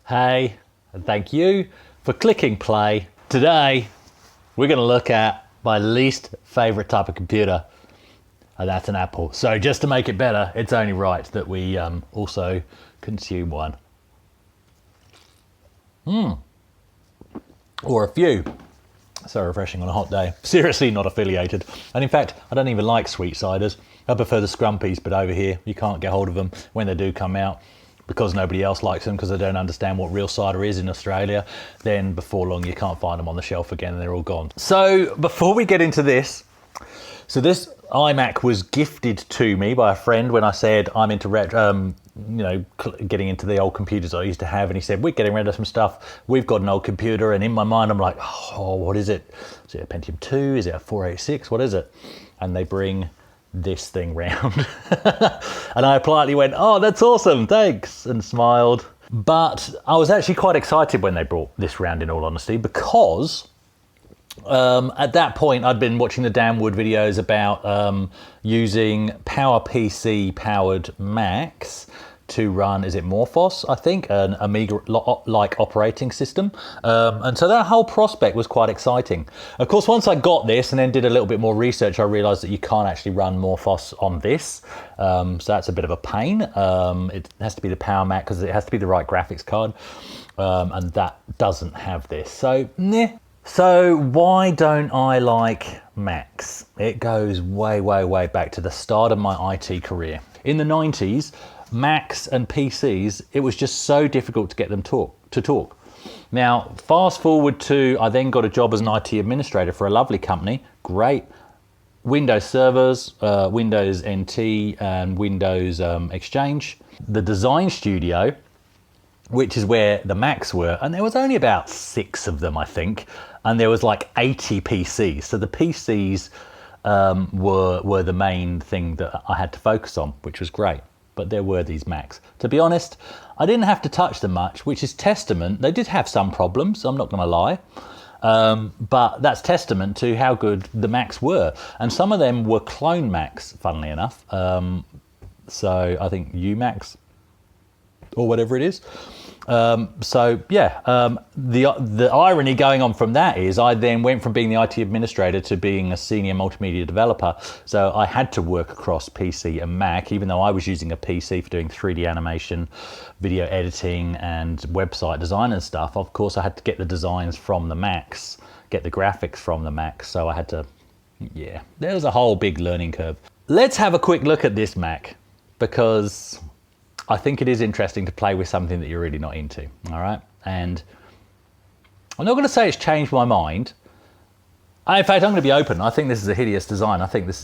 Hey, and thank you for clicking play. Today, we're going to look at my least favorite type of computer, and that's an Apple. So just to make it better, it's only right that we also consume one. Or a few. So refreshing on a hot day. Seriously not affiliated. And in fact, I don't even like sweet ciders. I prefer the scrumpies, but over here, you can't get hold of them when they do come out because nobody else likes them because they don't understand what real cider is in Australia. Then before long, you can't find them on the shelf again and they're all gone. So before we get into this, so this iMac was gifted to me by a friend when I said I'm into getting into the old computers I used to have, and he said, we're getting rid of some stuff. We've got an old computer, and in my mind, I'm like, oh, what is it? Is it a Pentium 2? Is it a 486? What is it? And they bring this thing round. And I politely went, oh, that's awesome, thanks, and smiled. But I was actually quite excited when they brought this round, in all honesty, because at that point, I'd been watching the Dan Wood videos about using PowerPC powered Macs to run, is it Morphos, I think, an Amiga-like operating system. And so that whole prospect was quite exciting. Of course, once I got this and then did a little bit more research, I realized that you can't actually run Morphos on this. So that's a bit of a pain. It has to be the Power Mac because it has to be the right graphics card. And that doesn't have this. So, meh. So why don't I like Macs? It goes way, way, way back to the start of my IT career. In the 90s, Macs and PCs, it was just so difficult to get them to talk. Now, fast forward to, I then got a job as an IT administrator for a lovely company, great. Windows servers, Windows NT and Windows Exchange. The design studio, which is where the Macs were, and there was only about 6 of them, I think, and there was like 80 PCs. So the PCs were the main thing that I had to focus on, which was great. But there were these Macs. To be honest, I didn't have to touch them much, which is testament. They did have some problems, I'm not going to lie. But that's testament to how good the Macs were. And some of them were clone Macs, funnily enough. So I think UMacs or whatever it is. The irony going on from that is I then went from being the IT administrator to being a senior multimedia developer. So I had to work across PC and Mac, even though I was using a PC for doing 3D animation, video editing, and website design and stuff. Of course, I had to get the designs from the Macs, get the graphics from the Macs. So I had to, there was a whole big learning curve. Let's have a quick look at this Mac, because I think it is interesting to play with something that you're really not into, all right? And I'm not going to say it's changed my mind. In fact, I'm going to be open. I think this is a hideous design. I think this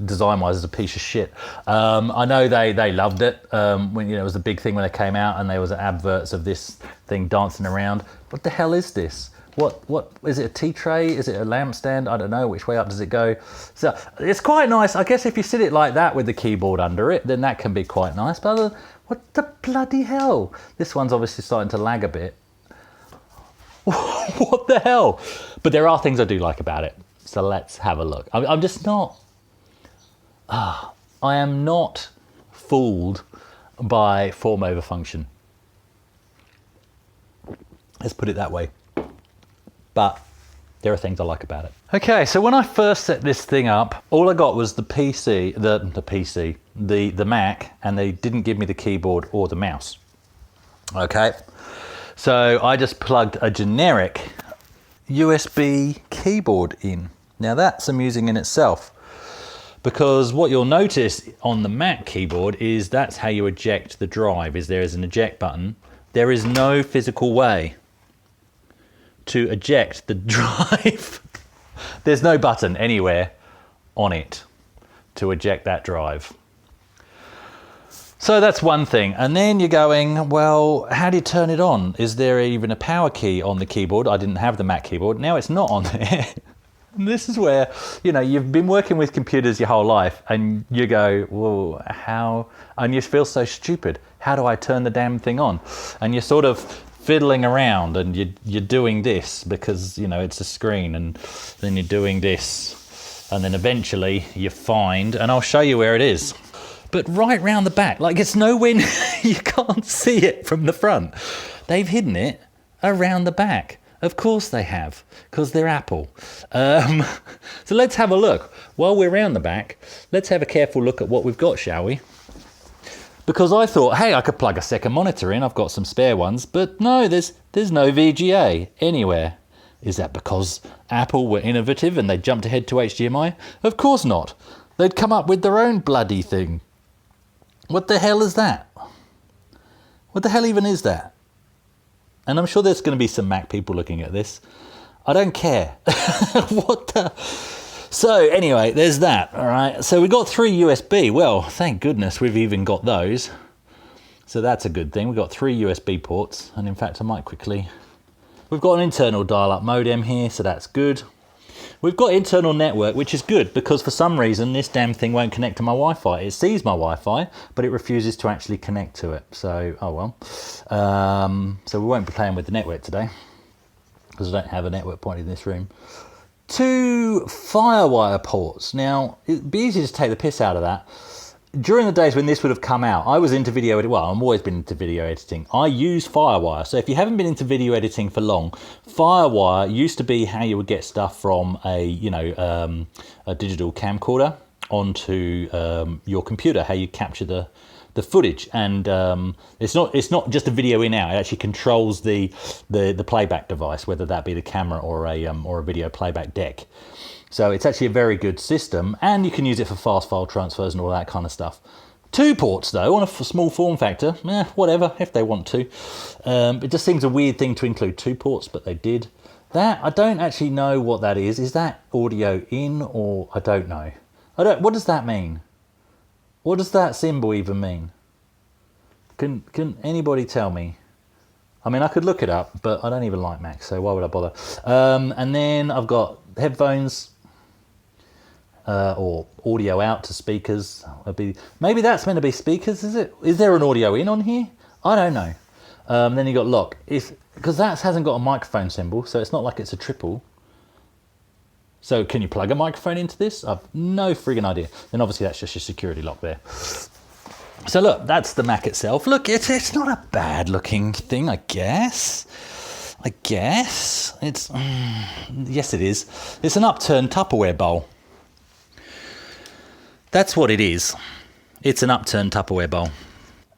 design-wise is a piece of shit. I know they loved it when it was a big thing when it came out, and there was adverts of this thing dancing around. What the hell is this? What is it, a tea tray? Is it a lampstand? I don't know. Which way up does it go? So it's quite nice. I guess if you sit it like that with the keyboard under it, then that can be quite nice. But what the bloody hell? This one's obviously starting to lag a bit. What the hell? But there are things I do like about it. So let's have a look. I'm just not, I am not fooled by form over function. Let's put it that way. But there are things I like about it. Okay, so when I first set this thing up, all I got was the Mac, and they didn't give me the keyboard or the mouse. Okay, so I just plugged a generic USB keyboard in. Now that's amusing in itself, because what you'll notice on the Mac keyboard is that's how you eject the drive, is there is an eject button. There is no physical way to eject the drive. There's no button anywhere on it to eject that drive. So that's one thing. And then you're going, well, how do you turn it on? Is there even a power key on the keyboard? I didn't have the Mac keyboard. Now it's not on there. And this is where, you've been working with computers your whole life, and you go, well, how? And you feel so stupid. How do I turn the damn thing on? And you're sort of fiddling around, and you're doing this because it's a screen, and then you're doing this, and then eventually you find, and I'll show you where it is, but right round the back, like it's nowhere, you can't see it from the front. They've hidden it around the back. Of course they have, because they're Apple. So let's have a look. While we're around the back, let's have a careful look at what we've got, shall we? Because I thought, hey, I could plug a second monitor in. I've got some spare ones, but no, there's no VGA anywhere. Is that because Apple were innovative and they jumped ahead to HDMI? Of course not. They'd come up with their own bloody thing. What the hell is that? What the hell even is that? And I'm sure there's going to be some Mac people looking at this. I don't care. What the... So anyway, there's that, all right? So we got 3 USB. Well, thank goodness we've even got those. So that's a good thing. We've got 3 USB ports. And in fact, I might quickly... We've got an internal dial-up modem here, so that's good. We've got internal network, which is good because for some reason this damn thing won't connect to my Wi-Fi. It sees my Wi-Fi, but it refuses to actually connect to it. So, oh well. So we won't be playing with the network today because I don't have a network point in this room. 2 FireWire ports. Now, it'd be easy to take the piss out of that. During the days when this would have come out, I was into video editing. Well, I've always been into video editing. I use FireWire. So if you haven't been into video editing for long, FireWire used to be how you would get stuff from a digital camcorder onto your computer, how you capture the footage. And it's not just a video in out. It actually controls the playback device, whether that be the camera or a video playback deck. So it's actually a very good system, and you can use it for fast file transfers and all that kind of stuff. 2 ports though, on a small form factor, whatever, if they want to. It just seems a weird thing to include 2 ports, but they did. That, I don't actually know what that is. Is that audio in, or I don't know. What does that mean? What does that symbol even mean? Can anybody tell me? I mean, I could look it up, but I don't even like Mac, so why would I bother? And then I've got headphones, or audio out to speakers. Maybe that's meant to be speakers, is it? Is there an audio in on here? I don't know. Then you got lock, because that hasn't got a microphone symbol, so it's not like it's a triple. So can you plug a microphone into this? I've no friggin' idea. Then obviously that's just your security lock there. So look, that's the Mac itself. Look, it's not a bad looking thing, I guess. It's, yes it is. It's an upturned Tupperware bowl. That's what it is. It's an upturned Tupperware bowl.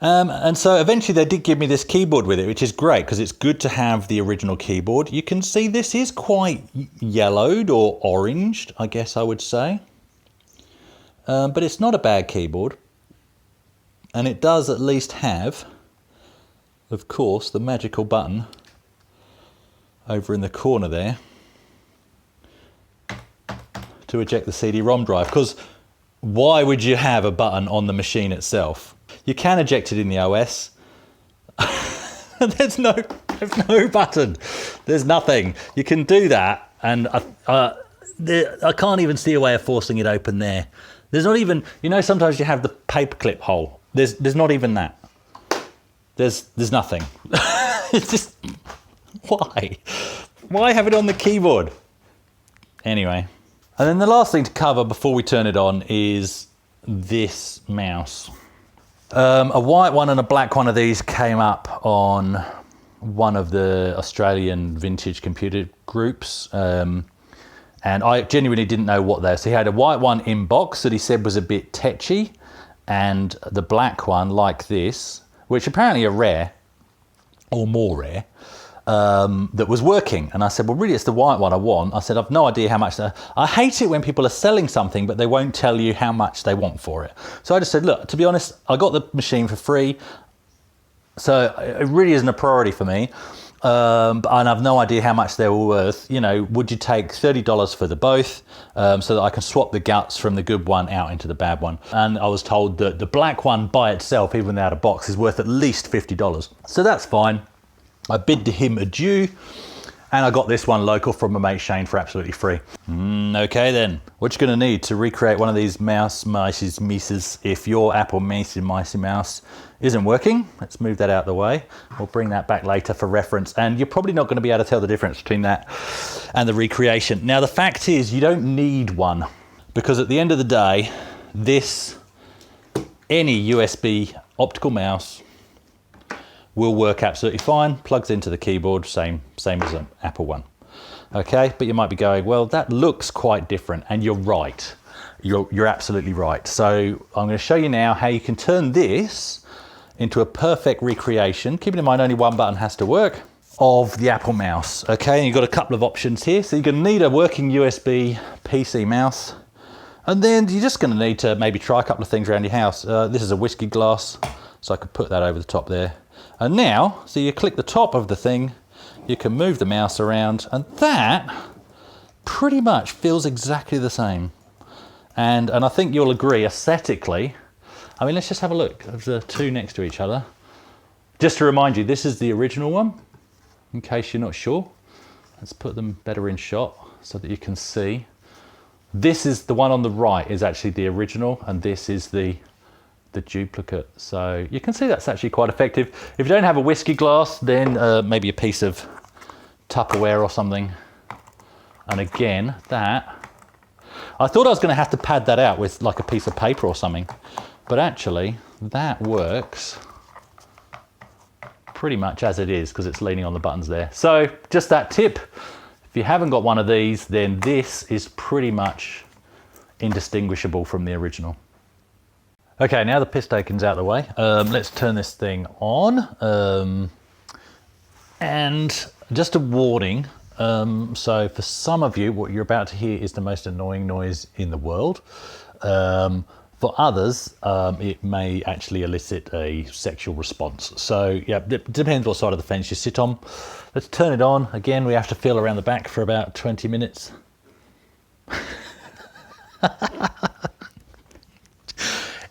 And so eventually they did give me this keyboard with it, which is great because it's good to have the original keyboard. You can see this is quite yellowed or oranged, I guess I would say. But it's not a bad keyboard. And it does at least have, of course, the magical button over in the corner there to eject the CD-ROM drive. Because why would you have a button on the machine itself? You can eject it in the OS. There's no button. There's nothing. You can do that, and I can't even see a way of forcing it open there. There's not even, sometimes you have the paperclip hole. There's not even that. There's nothing. It's just, why? Why have it on the keyboard? Anyway. And then the last thing to cover before we turn it on is this mouse. A white one and a black one of these came up on one of the Australian vintage computer groups. And I genuinely didn't know what they were. So he had a white one in box that he said was a bit tetchy, and the black one like this, which apparently are rare, or more rare, that was working. And I said, well, really, it's the white one I want. I said, I've no idea how much. I hate it when people are selling something, but they won't tell you how much they want for it. So I just said, look, to be honest, I got the machine for free. So it really isn't a priority for me. And I've no idea how much they were worth. Would you take $30 for the both, so that I can swap the guts from the good one out into the bad one? And I was told that the black one by itself, even without a box, is worth at least $50. So that's fine. I bid to him adieu, and I got this one local from my mate Shane for absolutely free. Okay then, what you're going to need to recreate one of these mices, if your Apple mouse isn't working, let's move that out of the way. We'll bring that back later for reference, and you're probably not going to be able to tell the difference between that and the recreation. Now the fact is, you don't need one, because at the end of the day, any USB optical mouse will work absolutely fine. Plugs into the keyboard, same as an Apple one. Okay, but you might be going, well, that looks quite different, and you're right. You're absolutely right. So I'm going to show you now how you can turn this into a perfect recreation, keeping in mind only one button has to work, of the Apple mouse. Okay, and you've got a couple of options here. So you're going to need a working USB PC mouse, and then you're just going to need to maybe try a couple of things around your house. This is a whiskey glass, so I could put that over the top there. And now, so you click the top of the thing, you can move the mouse around, and that pretty much feels exactly the same. And I think you'll agree aesthetically. I mean, let's just have a look of the two next to each other. Just to remind you, this is the original one, in case you're not sure. Let's put them better in shot so that you can see. This is the one on the right is actually the original, and this is the duplicate. So you can see that's actually quite effective. If you don't have a whiskey glass, then maybe a piece of Tupperware or something. And again, that, I thought I was going to have to pad that out with like a piece of paper or something, but actually that works pretty much as it is because it's leaning on the buttons there. So just that tip, if you haven't got one of these, then this is pretty much indistinguishable from the original. Okay, now the piss taking's out of the way. Let's turn this thing on. And just a warning, so for some of you, what you're about to hear is the most annoying noise in the world. For others, it may actually elicit a sexual response. So yeah, it depends what side of the fence you sit on. Let's turn it on. Again, we have to feel around the back for about 20 minutes.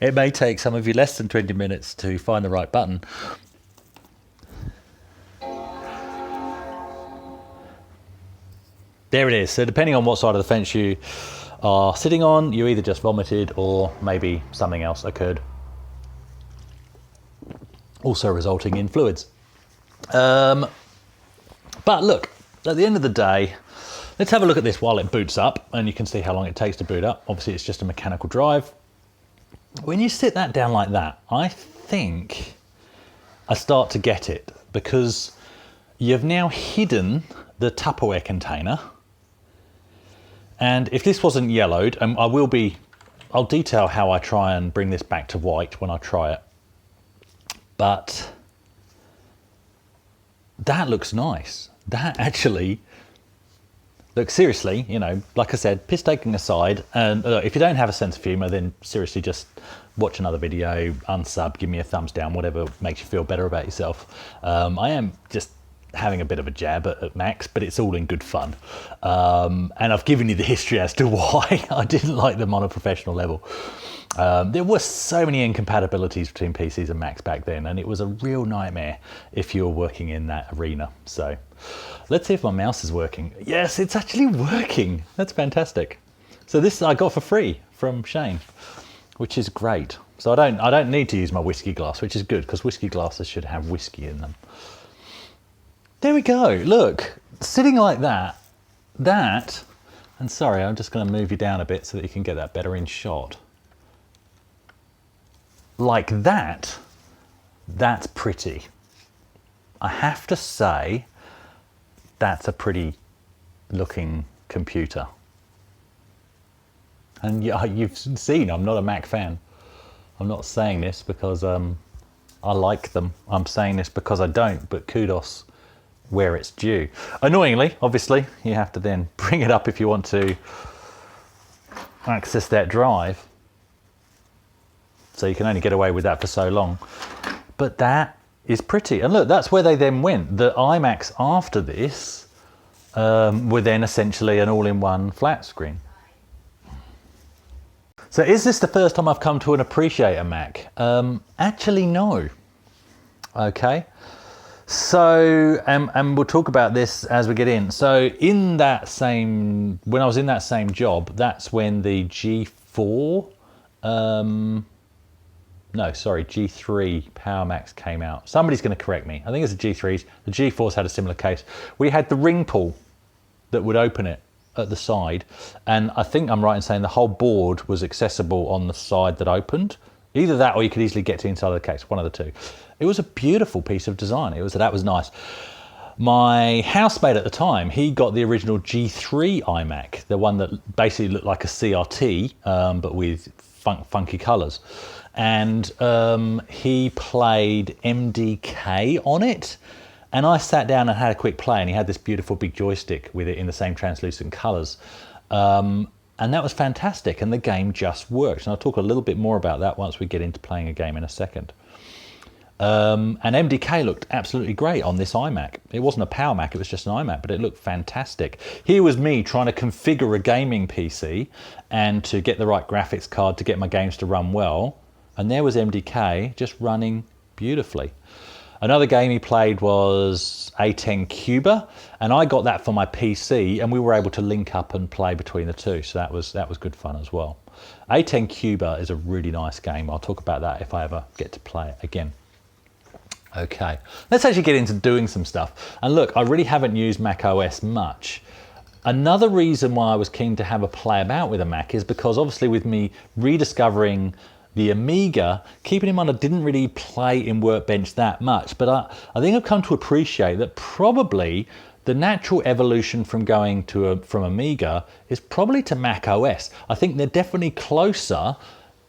It may take some of you less than 20 minutes to find the right button. There it is. So depending on what side of the fence you are sitting on, you either just vomited or maybe something else occurred, also resulting in fluids. But look, at the end of the day, let's have a look at this while it boots up, and you can see how long it takes to boot up. Obviously, it's just a mechanical drive. When you sit that down like that, I think I start to get it, because you've now hidden the Tupperware container. And if this wasn't yellowed, and I'll detail how I try and bring this back to white when I try it. But that looks nice. That actually, look, seriously, you know, like I said, piss taking aside, and if you don't have a sense of humour, then seriously just watch another video, unsub, give me a thumbs down, whatever makes you feel better about yourself. I am just having a bit of a jab at Macs, but it's all in good fun. And I've given you the history as to why I didn't like them on a professional level. There were so many incompatibilities between PCs and Macs back then, and it was a real nightmare if you were working in that arena. So let's see if my mouse is working. Yes, it's actually working. That's fantastic. So this I got for free from Shane, which is great. So I don't need to use my whiskey glass, which is good, because whiskey glasses should have whiskey in them. There we go. Look, sitting like that, and sorry, I'm just going to move you down a bit so that you can get that better in shot. Like that, that's pretty. I have to say, that's a pretty looking computer. And yeah, you've seen I'm not a Mac fan. I'm not saying this because I like them. I'm saying this because I don't, but kudos where it's due. Annoyingly, obviously, you have to then bring it up if you want to access that drive. So you can only get away with that for so long. But that is pretty. And look, that's where they then went. The iMacs after this were then essentially an all-in-one flat screen. So is this the first time I've come to appreciate a Mac? Actually, no. Okay. So, and we'll talk about this as we get in. So in that same, when I was in that same job, that's when the G4, G3 Power Macs came out. Somebody's going to correct me. I think it's the G3s. The G4s had a similar case. We had the ring pull that would open it at the side. And I think I'm right in saying the whole board was accessible on the side that opened. Either that or you could easily get to inside of the case, one of the two. It was a beautiful piece of design. That was nice. My housemate at the time, he got the original G3 iMac, the one that basically looked like a CRT, but with funky colours. And he played MDK on it. And I sat down and had a quick play, and he had this beautiful big joystick with it in the same translucent colours. And that was fantastic, and the game just worked. And I'll talk a little bit more about that once we get into playing a game in a second. And MDK looked absolutely great on this iMac. It wasn't a Power Mac, it was just an iMac, but it looked fantastic. Here was me trying to configure a gaming PC and to get the right graphics card to get my games to run well. And there was MDK just running beautifully. Another game he played was A10 Cuba, and I got that for my PC, and we were able to link up and play between the two, so that was good fun as well. A10 Cuba is a really nice game. I'll talk about that if I ever get to play it again. Okay, let's actually get into doing some stuff. And look, I really haven't used Mac OS much. Another reason why I was keen to have a play about with a Mac is because obviously with me rediscovering the Amiga, keeping in mind I didn't really play in Workbench that much, but I think I've come to appreciate that probably the natural evolution from going to from Amiga is probably to Mac OS. I think they're definitely closer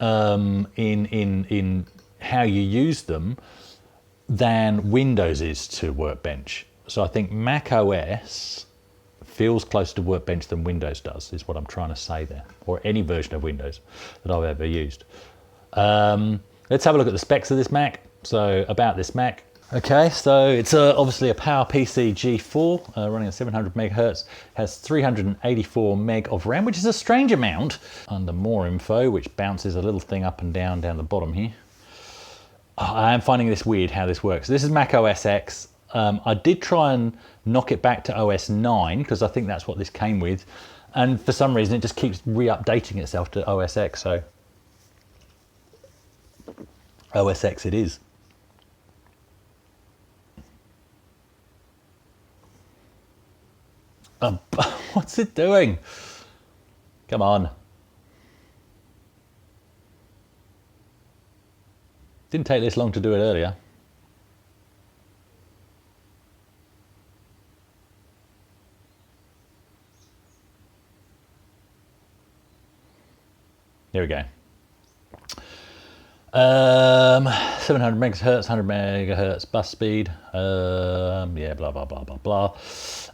in how you use them than Windows is to Workbench. So I think Mac OS feels closer to Workbench than Windows does, is what I'm trying to say there, or any version of Windows that I've ever used. Let's have a look at the specs of this Mac. So about this Mac. Okay, so it's obviously a PowerPC G4 running at 700 megahertz, has 384 meg of RAM, which is a strange amount. Under more info, which bounces a little thing up and down the bottom here. I am finding this weird how this works. This is Mac OS X. I did try and knock it back to OS 9 because I think that's what this came with. And for some reason, it just keeps re-updating itself to OS X. So OS X it is. What's it doing? Come on. Didn't take this long to do it earlier. There we go. 700 megahertz, 100 megahertz bus speed. Yeah, blah, blah, blah, blah, blah.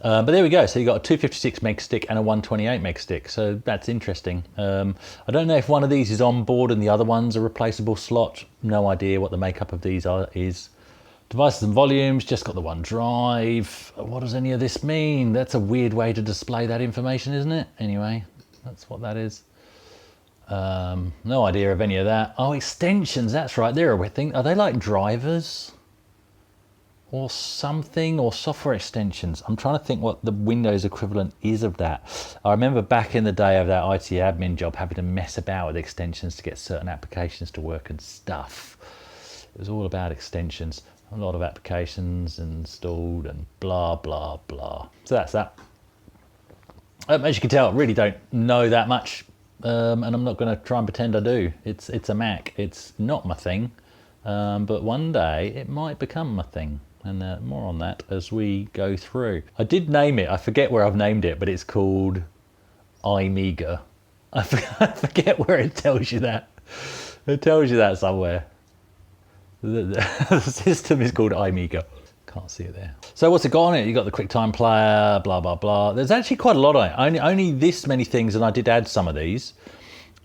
But there we go. So you got a 256 meg stick and a 128 meg stick. So that's interesting. I don't know if one of these is on board and the other one's a replaceable slot. No idea what the makeup of these is. Devices and volumes, just got the one drive. What does any of this mean? That's a weird way to display that information, isn't it? Anyway, that's what that is. No idea of any of that. Oh, extensions, that's right. They're a weird thing. Are they like drivers or something, or software extensions? I'm trying to think what the Windows equivalent is of that. I remember back in the day of that IT admin job having to mess about with extensions to get certain applications to work and stuff. It was all about extensions. A lot of applications installed and blah, blah, blah. So that's that. As you can tell, I really don't know that much. And I'm not going to try and pretend I do. It's a Mac. It's not my thing, but one day it might become my thing, and more on that as we go through. I did name it. I forget where I've named it, but it's called iMega. I forget where it tells you that. It tells you that somewhere. The system is called iMega. Can't see it there. So what's it got on it? You got the QuickTime player, blah, blah, blah. There's actually quite a lot on it. Only this many things, and I did add some of these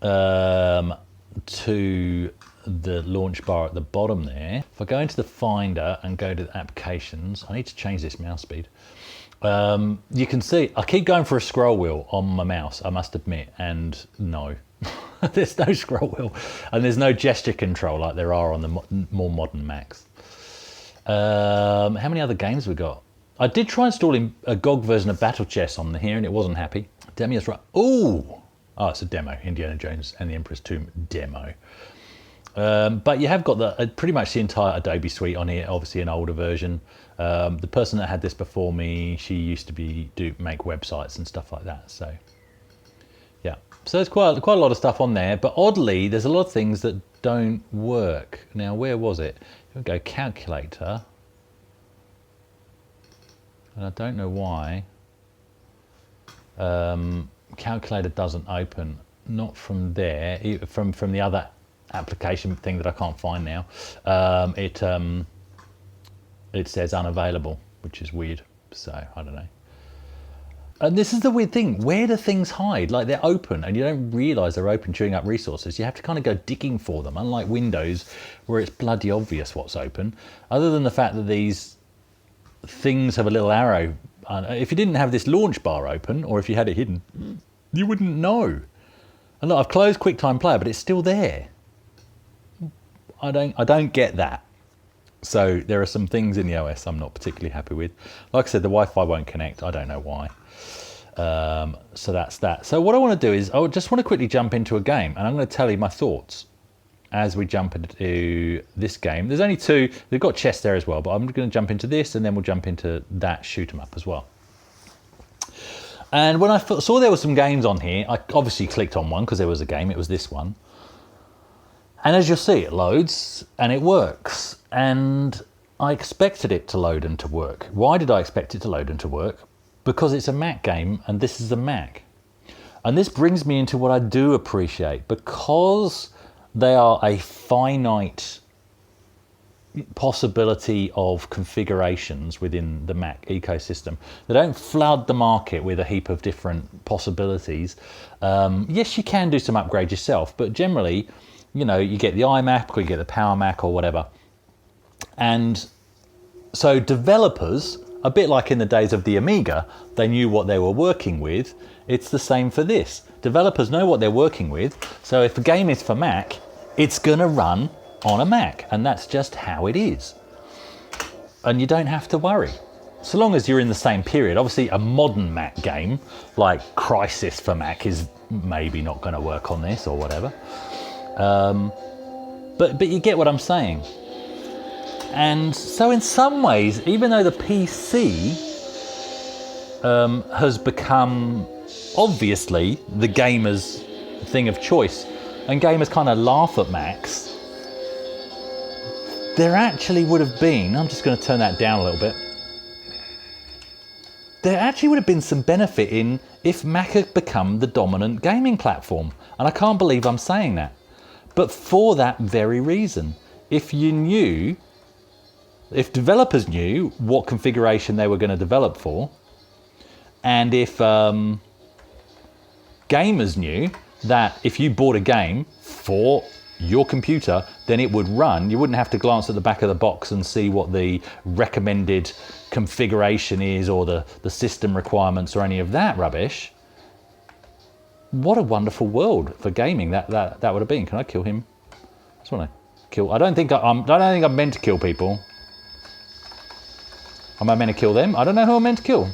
to the launch bar at the bottom there. If I go into the Finder and go to the applications, I need to change this mouse speed. You can see, I keep going for a scroll wheel on my mouse, I must admit, and no. There's no scroll wheel, and there's no gesture control like there are on the more modern Macs. How many other games we got? I did try installing a GOG version of Battle Chess on here, and it wasn't happy. Demia's right. Oh, it's a demo. Indiana Jones and the Emperor's Tomb demo. But you have got pretty much the entire Adobe suite on here. Obviously, an older version. The person that had this before me, she used to make websites and stuff like that. So Yeah. So there's quite a lot of stuff on there, but oddly, there's a lot of things that don't work. Now, where was it? Here we go, calculator. And I don't know why. Calculator doesn't open. Not from there. From the other application thing that I can't find now. It says unavailable, which is weird. So I don't know. And this is the weird thing. Where do things hide? Like, they're open and you don't realise they're open, chewing up resources. You have to kind of go digging for them, unlike Windows, where it's bloody obvious what's open. Other than the fact that these things have a little arrow. If you didn't have this launch bar open, or if you had it hidden, you wouldn't know. And look, I've closed QuickTime Player, but it's still there. I don't get that. So there are some things in the OS I'm not particularly happy with. Like I said, the Wi-Fi won't connect. I don't know why. So that's that. So what I want to do is I just want to quickly jump into a game, and I'm going to tell you my thoughts as we jump into this game. There's only two. They've got chess there as well, but I'm going to jump into this, and then we'll jump into that shoot 'em up as well. And when I saw there were some games on here, I obviously clicked on one because there was a game. It was this one. And as you'll see, it loads and it works. And I expected it to load and to work. Why did I expect it to load and to work? Because it's a Mac game and this is a Mac. And this brings me into what I do appreciate. Because they are a finite possibility of configurations within the Mac ecosystem. They don't flood the market with a heap of different possibilities. Yes, you can do some upgrades yourself, but generally, you know, you get the iMac or you get the Power Mac or whatever. And so developers, a bit like in the days of the Amiga, they knew what they were working with. It's the same for this. Developers know what they're working with. So if a game is for Mac, it's going to run on a Mac. And that's just how it is. And you don't have to worry. So long as you're in the same period. Obviously, a modern Mac game like Crysis for Mac is maybe not going to work on this or whatever. But you get what I'm saying. And so in some ways, even though the PC has become obviously the gamer's thing of choice, and gamers kind of laugh at Macs, there actually would have been, I'm just going to turn that down a little bit, there actually would have been some benefit in if Mac had become the dominant gaming platform. And I can't believe I'm saying that. But for that very reason, if developers knew what configuration they were going to develop for, and if gamers knew that if you bought a game for your computer, then it would run, you wouldn't have to glance at the back of the box and see what the recommended configuration is or the system requirements or any of that rubbish. What a wonderful world for gaming that would have been. Can I kill him? I just want to kill. I don't think I'm meant to kill people. Am I meant to kill them? I don't know who I'm meant to kill.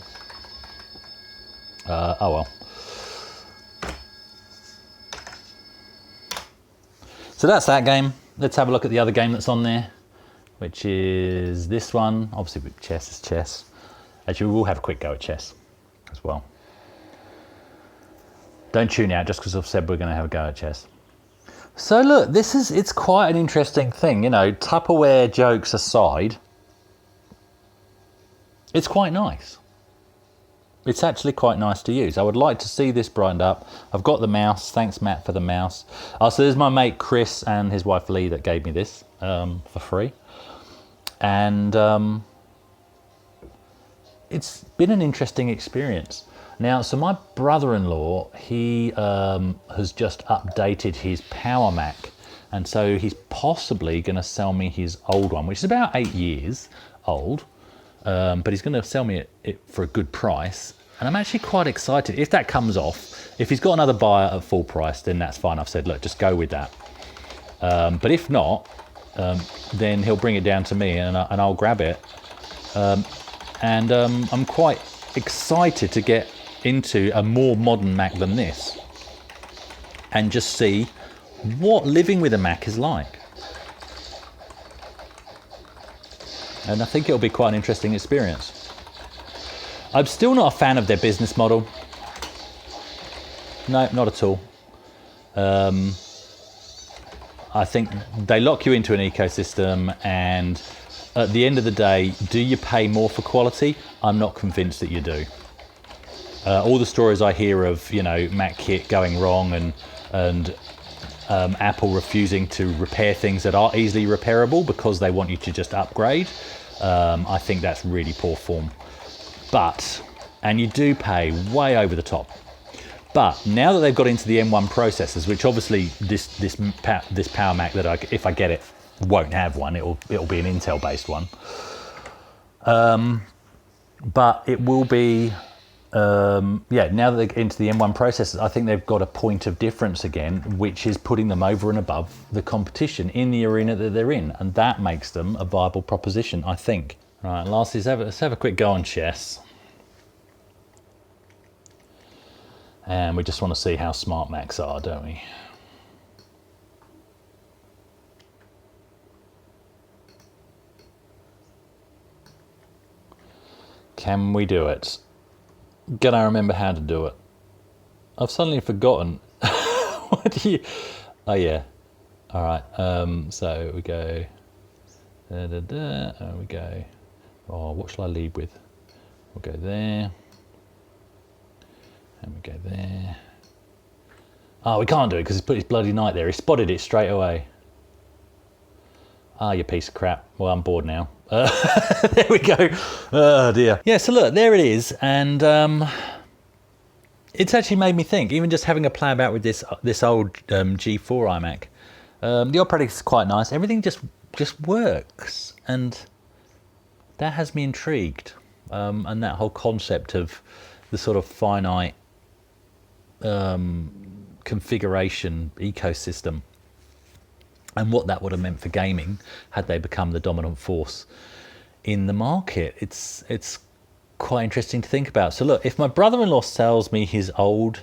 Oh well. So that's that game. Let's have a look at the other game that's on there, which is this one. Obviously, with chess is chess. Actually, we will have a quick go at chess as well. Don't tune out just because I've said we're going to have a go at chess. So look, it's quite an interesting thing. You know, Tupperware jokes aside, it's quite nice. It's actually quite nice to use. I would like to see this brightened up. I've got the mouse. Thanks, Matt, for the mouse. So there's my mate Chris and his wife Lee that gave me this for free. And it's been an interesting experience. Now, so my brother-in-law, he has just updated his Power Mac. And so he's possibly going to sell me his old one, which is about 8 years old. But he's going to sell me it for a good price. And I'm actually quite excited. If that comes off, if he's got another buyer at full price, then that's fine. I've said, look, just go with that. But if not, then he'll bring it down to me and I'll grab it. I'm quite excited to get into a more modern Mac than this and just see what living with a Mac is like. And I think it'll be quite an interesting experience. I'm still not a fan of their business model. no, not at all. I think they lock you into an ecosystem, and at the end of the day, do you pay more for quality? I'm not convinced that you do. All the stories I hear of, you know, Mac kit going wrong and Apple refusing to repair things that are easily repairable because they want you to just upgrade, I think that's really poor form. And you do pay way over the top. But now that they've got into the M1 processors, which obviously this Power Mac that if I get it, won't have one. It'll be an Intel based one. But it will be, yeah. Now that they're into the M1 processors, I think they've got a point of difference again, which is putting them over and above the competition in the arena that they're in, and that makes them a viable proposition, I think. All right, lastly, let's have a quick go on chess. And we just want to see how smart Macs are, don't we? Can we do it? Can I remember how to do it? I've suddenly forgotten. What do you... Oh, yeah. All right. So we go... There we go. Oh, what shall I lead with? We'll go there. And we go there. Oh, we can't do it because he's put his bloody knight there. He spotted it straight away. Ah, you piece of crap. Well, I'm bored now. There we go. Oh, dear. Yeah, so look, there it is. And it's actually made me think, even just having a play about with this old G4 iMac. The operating is quite nice. Everything just works. And that has me intrigued. And that whole concept of the sort of finite configuration ecosystem and what that would have meant for gaming had they become the dominant force in the market. It's quite interesting to think about. So look, if my brother-in-law sells me his old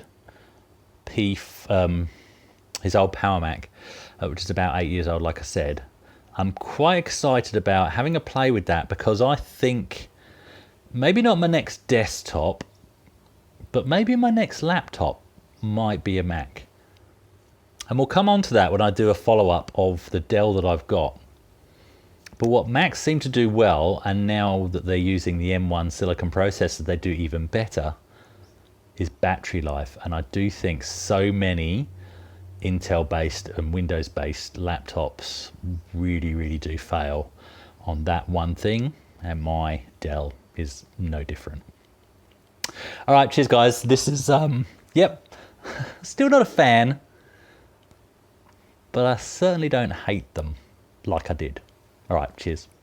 his old Power Mac, which is about 8 years old, like I said, I'm quite excited about having a play with that, because I think maybe not my next desktop, but maybe my next laptop might be a Mac. And we'll come on to that when I do a follow-up of the Dell that I've got. But what Macs seem to do well, and now that they're using the M1 silicon processor, they do even better, is battery life. And I do think so many Intel-based and Windows-based laptops really do fail on that one thing, and my Dell is no different. All right, cheers guys. This is, yep, still not a fan, but I certainly don't hate them like I did. All right, cheers.